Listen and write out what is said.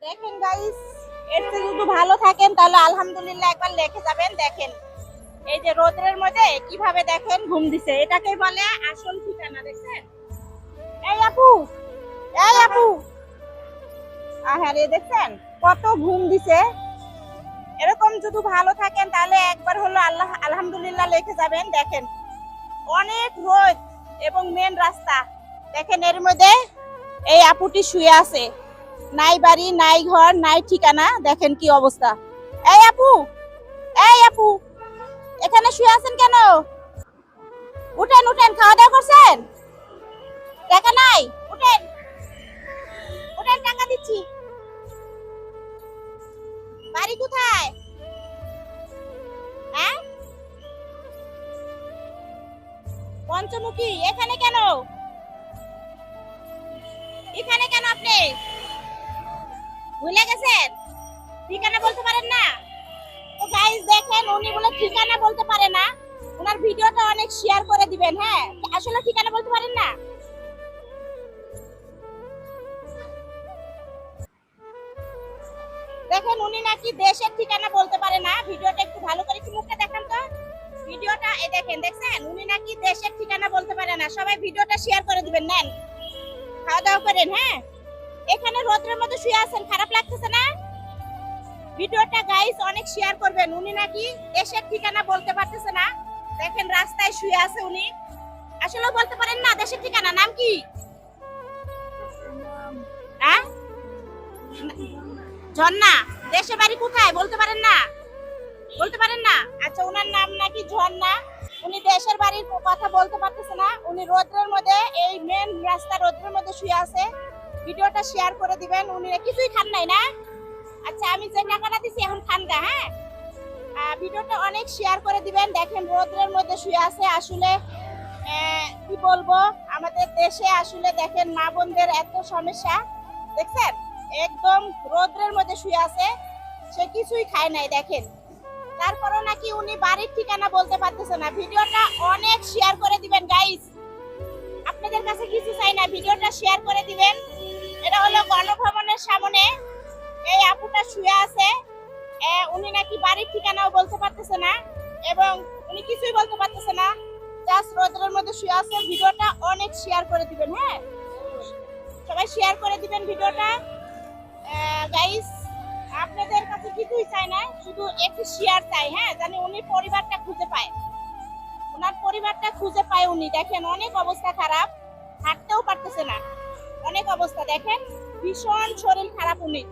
দেখেন গাইস, এর থেকে যদি ভালো থাকেন তাহলে আলহামদুলিল্লাহ একবার লিখে যাবেন। দেখেন এই যে রোদের মধ্যে কিভাবে দেখেন ঘুম দিছে, এটাকে বলে আসল ঠিকানা। দেখছেন? এই আপু, এই আপু, আহারে দেখছেন কত ঘুম দিছে। এরকম যদি ভালো থাকেন তাহলে একবার হলো আল্লাহ আলহামদুলিল্লাহ লিখে যাবেন। দেখেন অনেক রোদ এবং মেন রাস্তা। দেখেন এর মধ্যে এই আপুটি শুয়ে আছে, নাই বাড়ি নাই ঘর নাই ঠিকানা। দেখেন কি অবস্থা। এই আপু, এই আপু, এখানে শুয়ে আছেন কেন? উঠেন উঠেন, খাওয়া দাওয়া করছেন? টাকা নাই? উঠেন উঠেন, টাকা দিচ্ছি। বাড়ি কোথায়? হ্যাঁ, পঞ্চমুখী। এখানে কেন? এখানে কেন আপনি? ভুলে গেছেন? ঠিকানা বলতে পারেন না? তো গাইস দেখেন, উনি বলে ঠিকানা বলতে পারে না। ওনার ভিডিওটা অনেক শেয়ার করে দিবেন। হ্যাঁ, আসলে ঠিকানা বলতে পারেন না। দেখেন উনি নাকি দেশের ঠিকানা বলতে পারে না। ভিডিওটা একটু ভালো করে কি মুখটা দেখান তো। ভিডিওটা এই দেখেন, দেখছেন উনি নাকি দেশের ঠিকানা বলতে পারে না। সবাই ভিডিওটা শেয়ার করে দিবেন। নেন, খাওয়া দাওয়া করেন। হ্যাঁ, এখানে রোদ্রের মধ্যে শুয়ে আছেন, খারাপ লাগতেছে না? ভিডিওটা গাইস অনেক শেয়ার করবেন। উনি নাকি দেশের ঠিকানা বলতে পারতেছে না। দেখেন রাস্তায় শুয়ে আছে উনি, আসলে বলতে পারেন না দেশের ঠিকানা। নাম কি? হ্যাঁ, ঝর্ণা। দেশের বাড়ি কোথায় বলতে পারেন না? বলতে পারেন না? আচ্ছা, ওনার নাম নাকি ঝর্ণা। উনি দেশের বাড়ির কথা বলতে পারতেছে না। উনি রোদ্রের মধ্যে, এই মেন রাস্তা রোদ্রের মধ্যে শুয়ে আছে। ভিডিওটা শেয়ার করে দিবেন। উনি কিছুই খান নাই না? আচ্ছা, আমি যে টাকাটা দিছি এখন খান গা। হ্যাঁ, ভিডিওটা অনেক শেয়ার করে দিবেন। দেখেন রোদ্রের মধ্যে শুয়ে আছে। আসলে কি বলবো, আমাদের দেশে আসলে দেখেন মা বোনদের এত সমস্যা। দেখছেন একদম রোদ্রের মধ্যে শুয়ে আছে, সে কিছুই খায় নাই। দেখেন তারপরও নাকি উনি বাড়ির ঠিকানা বলতে পারতেছে না। ভিডিওটা অনেক শেয়ার করে দিবেন গাইস, আপনাদের কাছে কিছু চাই না, ভিডিওটা শেয়ার করে দিবেন। এটা হলো গণভবনের সামনে এই আপুটা শুয়ে আছে। উনি নাকি বাড়ির ঠিকানাও বলতে পারতেছে না এবং উনি কিছুই বলতে পারতেছে না, জাস্ট রোদের মধ্যে শুয়ে আছে। ভিডিওটা অনেক শেয়ার করে দিবেন। হ্যাঁ, সবাই শেয়ার করে দিবেন ভিডিওটা। গাইস, আপনাদের কাছে কিছুই চাই না, শুধু একটু শেয়ার চাই। হ্যাঁ, জানি উনি পরিবারটা খুঁজে পায়, ওনার পরিবারটা খুঁজে পায় উনি। দেখেন অনেক অবস্থা খারাপ, হাঁটতেও পারতেছে না, অনেক অবস্থা। দেখেন ভীষণ শরীর খারাপ উনি।